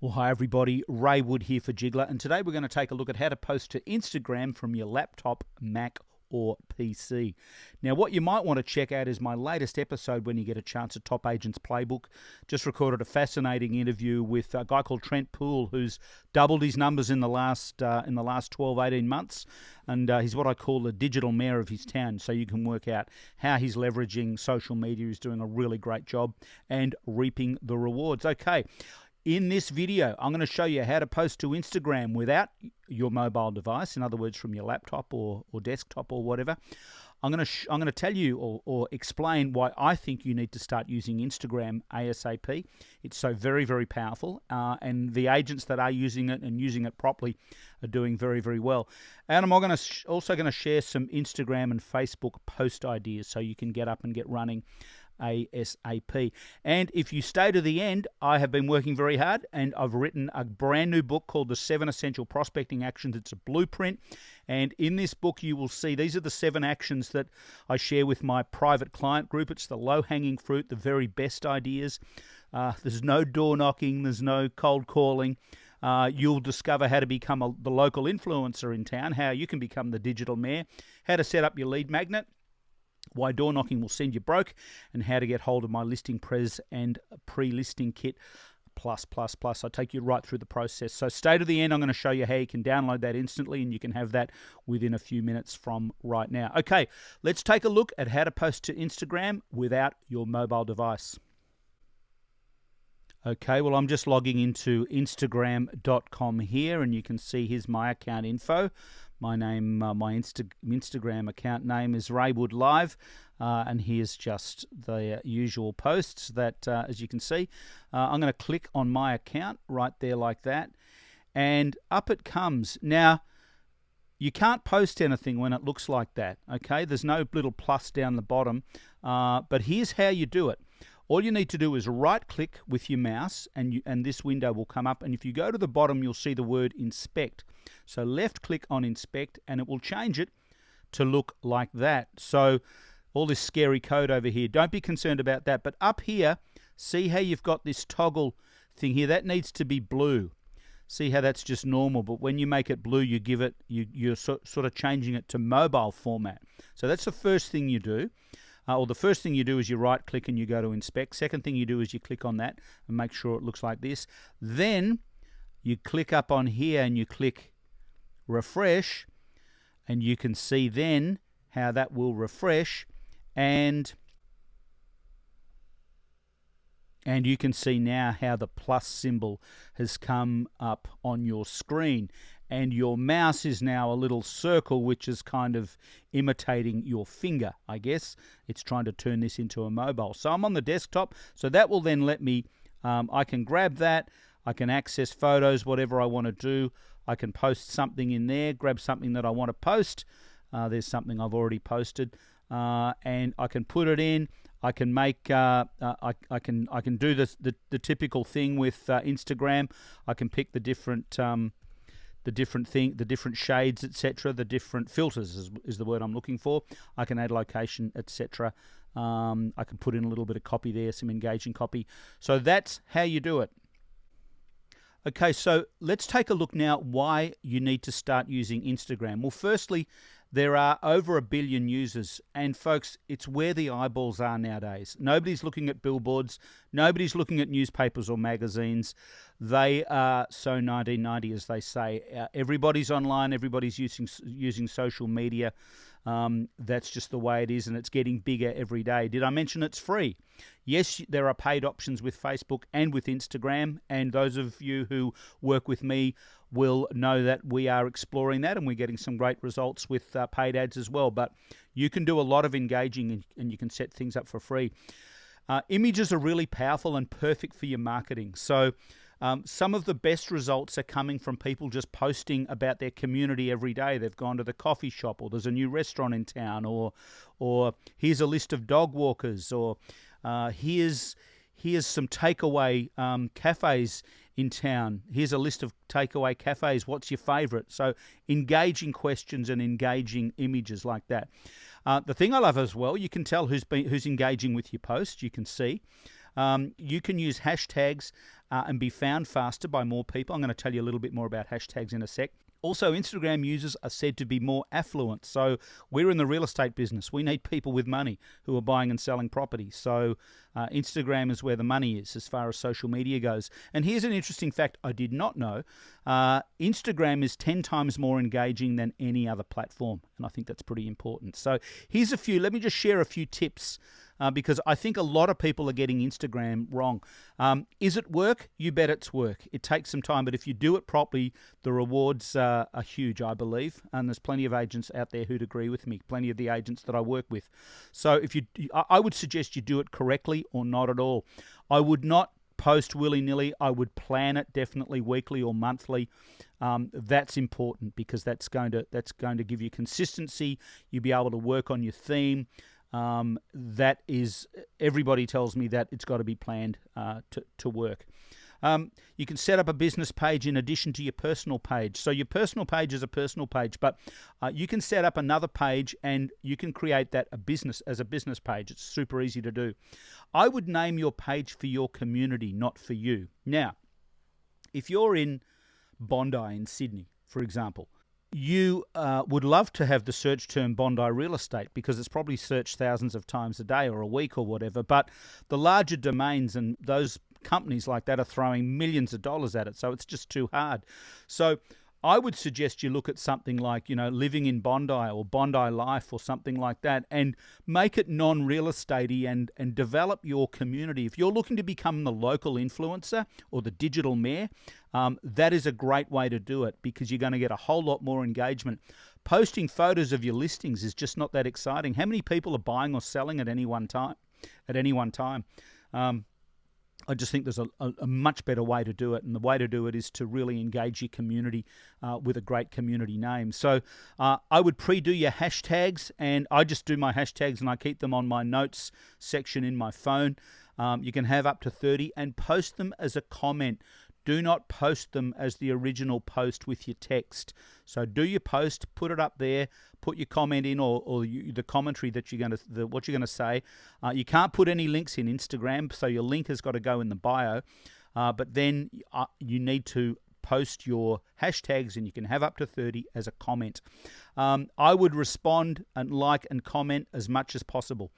Well, hi everybody, Ray Wood here for Jiggler, and today we're going to take a look at how to post to Instagram from your laptop, Mac or PC. Now, what you might want to check out is my latest episode when you get a chance at Top Agents Playbook. Just recorded a fascinating interview with a guy called Trent Poole, who's doubled his numbers in the last 12, 18 months, and he's what I call the digital mayor of his town, so you can work out how he's leveraging social media. He's doing a really great job and reaping the rewards. Okay. In this video, I'm going to show you how to post to Instagram without your mobile device, in other words, from your laptop or desktop or whatever. I'm going to tell you or explain why I think you need to start using Instagram ASAP. It's so very, very powerful, and the agents that are using it and using it properly are doing very, very well. And I'm also going to share some Instagram and Facebook post ideas so you can get up and get running ASAP. And if you stay to the end, I have been working very hard and I've written a brand new book called The 7 Essential Prospecting Actions. It's a blueprint, and in this book you will see these are the 7 actions that I share with my private client group. It's the low-hanging fruit, the very best ideas. There's no door knocking, there's no cold calling. You'll discover how to become the local influencer in town, how you can become the digital mayor, how to set up your lead magnet, why door knocking will send you broke, and how to get hold of my listing pres and pre-listing kit plus. I take you right through the process. So stay to the end. I'm going to show you how you can download that instantly, and you can have that within a few minutes from right now. Okay, let's take a look at how to post to Instagram without your mobile device. Okay, well, I'm just logging into Instagram.com here, and you can see here's my account info. My name, my Instagram account name is Raywood Live, and here's just the usual posts that, as you can see, I'm going to click on my account right there like that, and up it comes. Now, you can't post anything when it looks like that, okay? There's no little plus down the bottom, but here's how you do it. All you need to do is right-click with your mouse, and this window will come up. And if you go to the bottom, you'll see the word Inspect. So left-click on Inspect, and it will change it to look like that. So all this scary code over here, don't be concerned about that. But up here, see how you've got this toggle thing here? That needs to be blue. See how that's just normal, but when you make it blue, you're sort of changing it to mobile format. So that's the first thing you do. Or the first thing you do is you right-click and you go to Inspect. Second thing you do is you click on that and make sure it looks like this. Then you click up on here and you click Refresh, and you can see then how that will refresh, and you can see now how the plus symbol has come up on your screen. And your mouse is now a little circle, which is kind of imitating your finger, I guess. It's trying to turn this into a mobile. So I'm on the desktop, so that will then let me, I can grab that, I can access photos, whatever I want to do. I can post something in there, grab something that I want to post. There's something I've already posted, and I can put it in. I can make, I can do the typical thing with Instagram. I can pick the different the different shades, etc., the different filters is the word I'm looking for. I can add location, etc. I can put in a little bit of copy there, some engaging copy. So that's how you do it. Okay, so let's take a look now why you need to start using Instagram. Well, firstly, there are over 1 billion users, and folks, it's where the eyeballs are nowadays. Nobody's looking at billboards, nobody's looking at newspapers or magazines. They are so 1990, as they say. Everybody's online, everybody's using social media. That's just the way it is, and it's getting bigger every day. Did I mention it's free? Yes, there are paid options with Facebook and with Instagram, and those of you who work with me will know that we are exploring that, and we're getting some great results with paid ads as well. But you can do a lot of engaging, and you can set things up for free. Images are really powerful and perfect for your marketing. So some of the best results are coming from people just posting about their community every day. They've gone to the coffee shop, or there's a new restaurant in town, or here's a list of dog walkers, or here's some takeaway cafes in town. Here's a list of takeaway cafes. What's your favorite? So engaging questions and engaging images like that. The thing I love as well, you can tell who's engaging with your post. You can see. You can use hashtags and be found faster by more people. I'm going to tell you a little bit more about hashtags in a sec. Also, Instagram users are said to be more affluent. So we're in the real estate business. We need people with money who are buying and selling property. So Instagram is where the money is as far as social media goes. And here's an interesting fact I did not know. Instagram is 10 times more engaging than any other platform. And I think that's pretty important. So here's a few. Let me just share a few tips. Because I think a lot of people are getting Instagram wrong. Is it work? You bet it's work. It takes some time, but if you do it properly, the rewards are huge, I believe. And there's plenty of agents out there who'd agree with me, plenty of the agents that I work with. So I would suggest you do it correctly or not at all. I would not post willy-nilly. I would plan it definitely weekly or monthly. That's important because that's going to give you consistency. You'll be able to work on your theme. That is, everybody tells me that it's got to be planned to work. You can set up a business page in addition to your personal page. So your personal page is a personal page, but you can set up another page and you can create that as a business page. It's super easy to do. I would name your page for your community, not for you. Now, if you're in Bondi in Sydney, for example, you would love to have the search term Bondi real estate because it's probably searched thousands of times a day or a week or whatever. But the larger domains and those companies like that are throwing millions of dollars at it. So it's just too hard. So I would suggest you look at something like, living in Bondi or Bondi Life or something like that and make it non-real estatey and develop your community. If you're looking to become the local influencer or the digital mayor, that is a great way to do it because you're going to get a whole lot more engagement. Posting photos of your listings is just not that exciting. How many people are buying or selling at any one time? I just think there's a much better way to do it, and the way to do it is to really engage your community with a great community name. So I would pre-do your hashtags, and I just do my hashtags and I keep them on my notes section in my phone. You can have up to 30 and post them as a comment. Do not post them as the original post with your text. So do your post, put it up there, put your comment in or the commentary that what you're going to say. You can't put any links in Instagram, so your link has got to go in the bio. But then you need to post your hashtags, and you can have up to 30 as a comment. I would respond and like and comment as much as possible.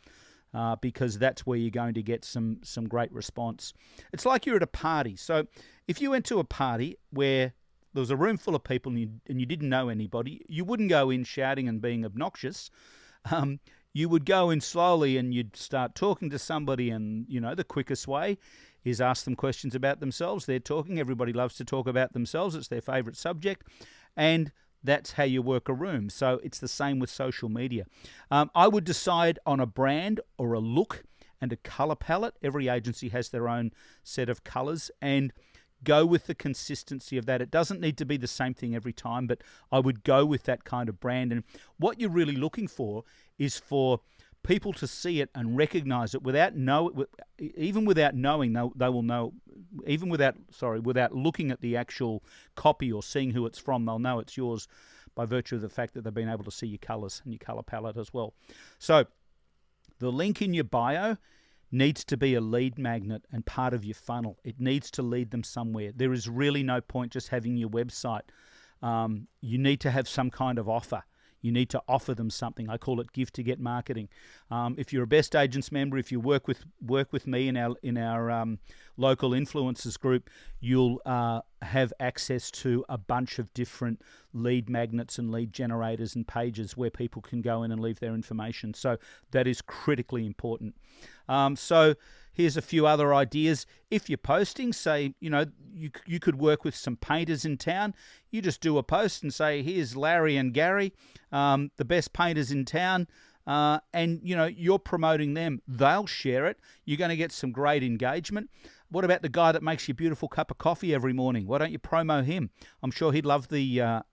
Because that's where you're going to get some great response. It's like you're at a party. So if you went to a party where there was a room full of people and you didn't know anybody, you wouldn't go in shouting and being obnoxious. You would go in slowly and you'd start talking to somebody, and the quickest way is ask them questions about themselves. They're talking. Everybody loves to talk about themselves. It's their favorite subject. And that's how you work a room. So it's the same with social media. I would decide on a brand or a look and a color palette. Every agency has their own set of colors, and go with the consistency of that. It doesn't need to be the same thing every time, but I would go with that kind of brand. And what you're really looking for is for people to see it and recognize it even without knowing, they will know, without looking at the actual copy or seeing who it's from, they'll know it's yours by virtue of the fact that they've been able to see your colors and your color palette as well. So the link in your bio needs to be a lead magnet and part of your funnel. It needs to lead them somewhere. There is really no point just having your website. You need to have some kind of offer. You need to offer them something. I call it give to get marketing. If you're a Best Agents member, if you work with me in our local influencers group, you'll have access to a bunch of different lead magnets and lead generators and pages where people can go in and leave their information. So that is critically important. So here's a few other ideas. If you're posting, say, you could work with some painters in town. You just do a post and say, here's Larry and Gary, the best painters in town. And you're promoting them. They'll share it. You're going to get some great engagement. What about the guy that makes you a beautiful cup of coffee every morning? Why don't you promo him? I'm sure he'd love the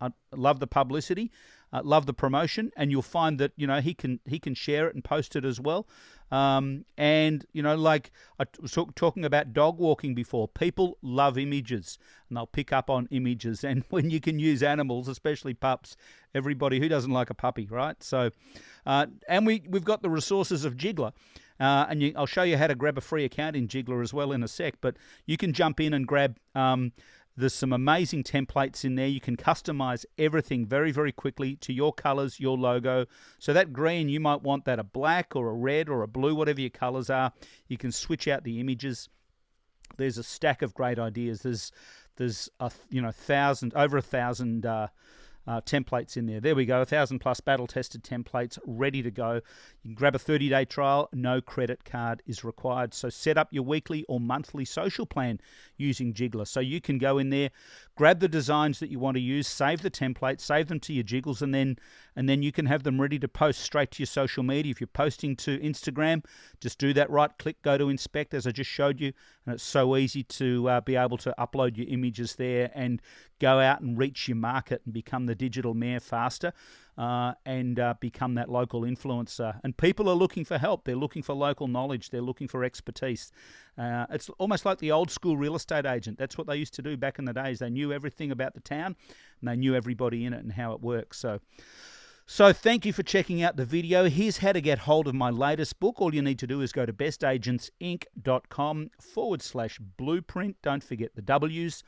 publicity, love the promotion, and you'll find that he can share it and post it as well. Like I was talking about dog walking before, people love images and they'll pick up on images. And when you can use animals, especially pups, who doesn't like a puppy, right? So, and we've got the resources of Jiggler. And I'll show you how to grab a free account in Jiggler as well in a sec, but you can jump in and grab, there's some amazing templates in there. You can customize everything very, very quickly to your colors, your logo. So that green, you might want that a black or a red or a blue, whatever your colors are. You can switch out the images. There's a stack of great ideas. There's over 1,000 templates in there. There we go, 1,000 plus battle-tested templates ready to go. You can grab a 30-day trial. No credit card is required. So set up your weekly or monthly social plan using Jiggler. So you can go in there, grab the designs that you want to use, save the templates, save them to your Jiggles, and then you can have them ready to post straight to your social media. If you're posting to Instagram, just do that right-click, go to inspect, as I just showed you, and it's so easy to be able to upload your images there and go out and reach your market and become the digital mayor faster, and become that local influencer. And people are looking for help. They're looking for local knowledge. They're looking for expertise. It's almost like the old school real estate agent. That's what they used to do back in the days. They knew everything about the town, and they knew everybody in it and how it works. So thank you for checking out the video. Here's how to get hold of my latest book. All you need to do is go to bestagentsinc.com/blueprint. Don't forget the W's.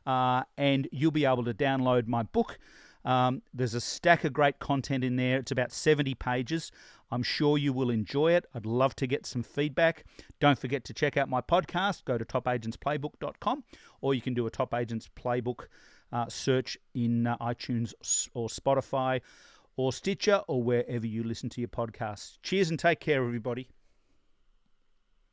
And you'll be able to download my book. There's a stack of great content in there. It's about 70 pages. I'm sure you will enjoy it. I'd love to get some feedback. Don't forget to check out my podcast. Go to topagentsplaybook.com, or you can do a Top Agents Playbook search in iTunes or Spotify or Stitcher or wherever you listen to your podcasts. Cheers and take care, everybody.